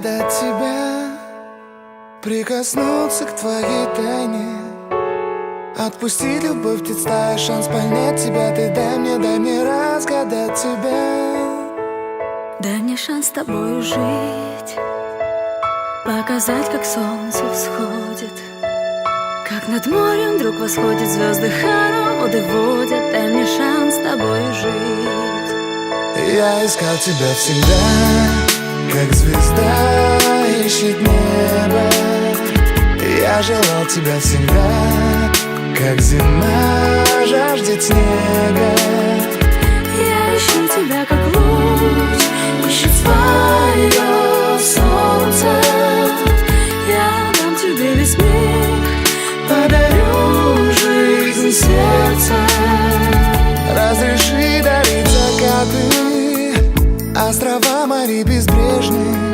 разгадать тебя, прикоснуться к твоей тайне, отпустить любовь, птиц стая, шанс понять тебя. Ты дай мне разгадать тебя. Дай мне шанс с тобою жить, показать, как солнце всходит, как над морем вдруг восходит, звезды хороводы водят. Дай мне шанс с тобою жить. Я искал тебя всегда, как звезда ищет небо. Я желал тебя всегда, как зима жаждет снега. Я ищу тебя, как луч ищет свое солнце. Я дам тебе весь мир, подарю жизнь, сердце. Разреши дарить закаты, острова, моря безбрежные,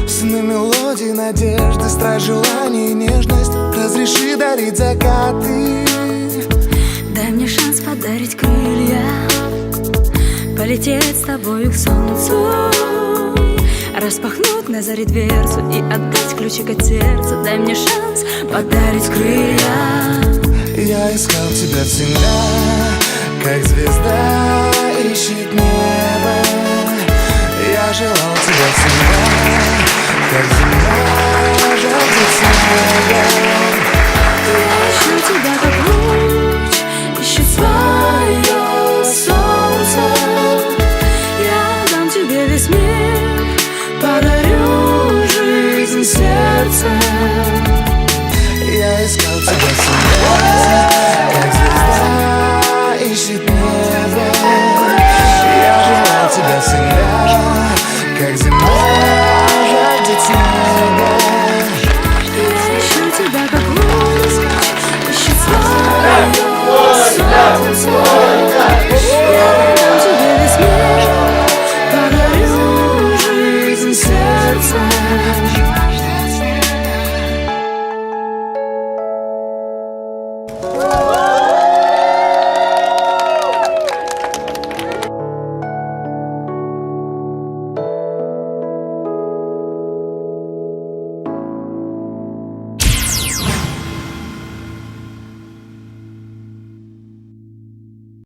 сны, мелодии, надежды, страсть, желание, нежность. Разреши дарить закаты. Дай мне шанс подарить крылья, полететь с тобою к солнцу, распахнуть на заре дверцу и отдать ключик от сердца. Дай мне шанс подарить крылья. Я искал тебя всегда, как звезда ищет небо. Я желал тебя всегда, как